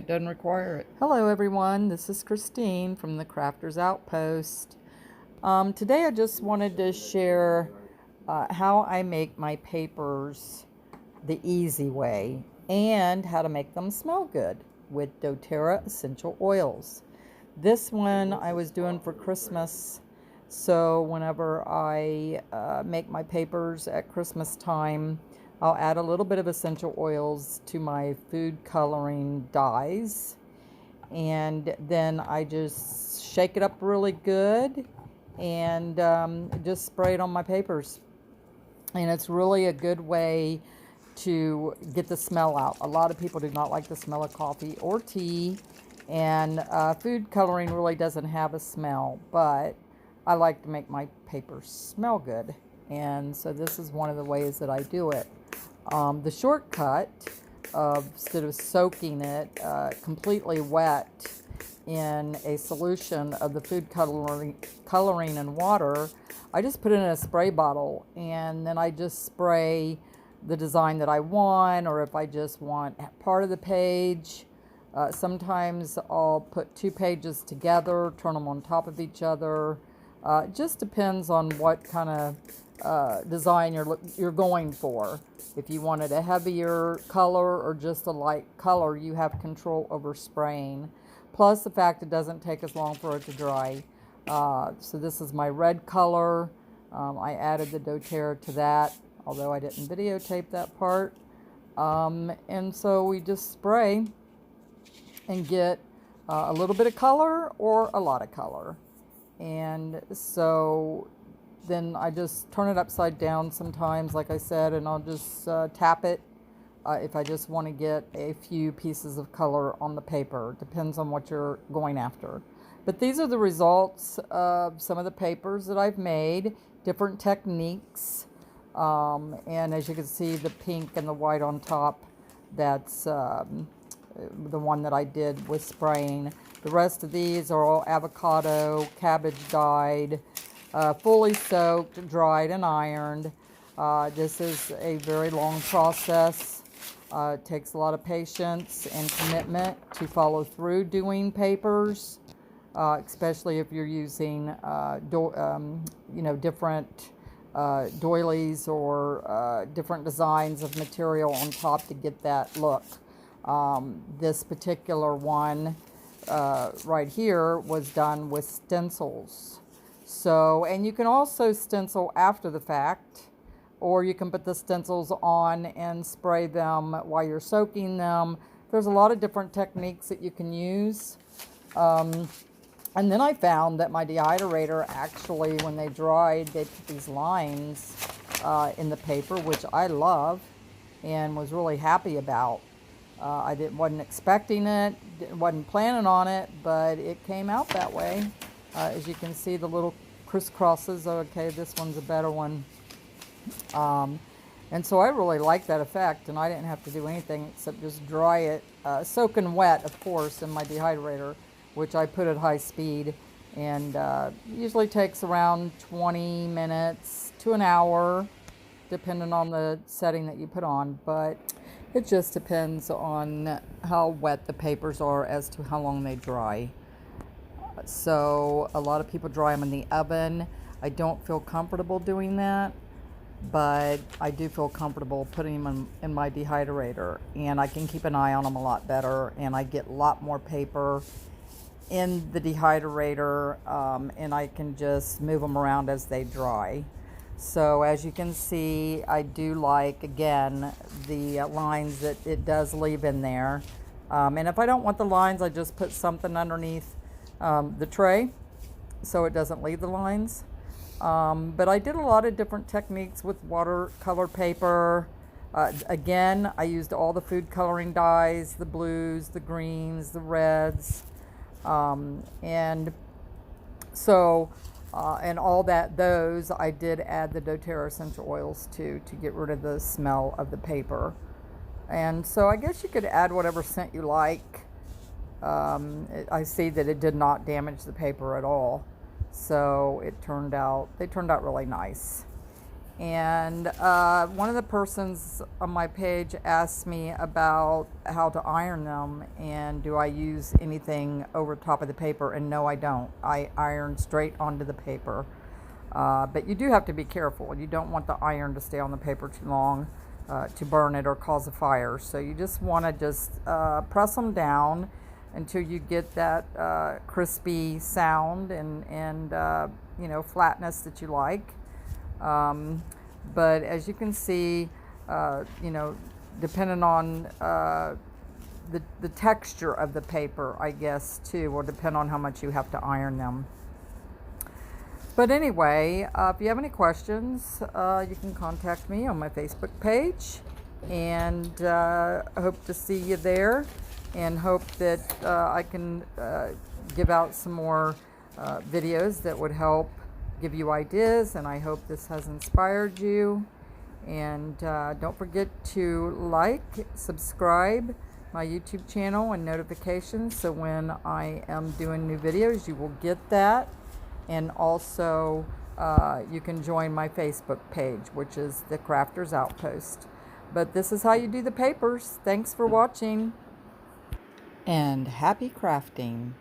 doesn't require it. Hello everyone, this is Christine from the Crafters Outpost. Today I just wanted to share how I make my papers the easy way and how to make them smell good with doTERRA essential oils. This one I was doing for Christmas, so whenever I make my papers at Christmas time, I'll add a little bit of essential oils to my food coloring dyes, and then I just shake it up really good and just spray it on my papers. And it's really a good way to get the smell out. A lot of people do not like the smell of coffee or tea, and food coloring really doesn't have a smell, but I like to make my papers smell good, and so this is one of the ways that I do it. The shortcut of, instead of soaking it completely wet in a solution of the food coloring and water, I just put it in a spray bottle, and then I just spray the design that I want, or if I just want part of the page. Sometimes I'll put two pages together, turn them on top of each other. It just depends on what kind of design you're going for. If you wanted a heavier color or just a light color, you have control over spraying. Plus the fact it doesn't take as long for it to dry. So this is my red color. I added the doTERRA to that, although I didn't videotape that part. And so we just spray and get a little bit of color or a lot of color. And so then I just turn it upside down sometimes, like I said, and I'll just tap it if I just want to get a few pieces of color on the paper. Depends on what you're going after. But these are the results of some of the papers that I've made, different techniques. And as you can see, the pink and the white on top, that's the one that I did with spraying. The rest of these are all avocado, cabbage dyed, fully soaked, dried, and ironed. This is a very long process. It takes a lot of patience and commitment to follow through doing papers, especially if you're using different doilies or different designs of material on top to get that look. This particular one right here was done with stencils. So, and you can also stencil after the fact, or you can put the stencils on and spray them while you're soaking them. There's a lot of different techniques that you can use. And then I found that my dehydrator, actually, when they dried, they put these lines in the paper, which I love and was really happy about. I wasn't expecting it, wasn't planning on it, but it came out that way. As you can see, the little crisscrosses. Okay, this one's a better one. And so I really like that effect, and I didn't have to do anything except just dry it, soaking wet, of course, in my dehydrator, which I put at high speed, and usually takes around 20 minutes to an hour, depending on the setting that you put on, but it just depends on how wet the papers are as to how long they dry. So a lot of people dry them in the oven. I don't feel comfortable doing that, but I do feel comfortable putting them in my dehydrator, and I can keep an eye on them a lot better, and I get a lot more paper in the dehydrator, and I can just move them around as they dry. So as you can see, I do like, again, the lines that it does leave in there. And if I don't want the lines, I just put something underneath the tray so it doesn't leave the lines. But I did a lot of different techniques with watercolor paper. Again, I used all the food coloring dyes, the blues, the greens, the reds. And so and all those I did add the doTERRA essential oils to get rid of the smell of the paper. And so I guess you could add whatever scent you like. I see that it did not damage the paper at all, so they turned out really nice. And one of the persons on my page asked me about how to iron them and do I use anything over top of the paper, and no, I don't. I iron straight onto the paper. But you do have to be careful. You don't want the iron to stay on the paper too long to burn it or cause a fire. So you just want to press them down until you get that crispy sound and flatness that you like. But as you can see, depending on the texture of the paper, I guess, too, will depend on how much you have to iron them. But anyway, if you have any questions, you can contact me on my Facebook page. And I hope to see you there, and hope that I can give out some more videos that would help give you ideas, and I hope this has inspired you. And don't forget to like, subscribe my YouTube channel and notifications, so when I am doing new videos you will get that. And also you can join my Facebook page, which is the Crafters Outpost. But this is how you do the papers. Thanks for watching, and happy crafting.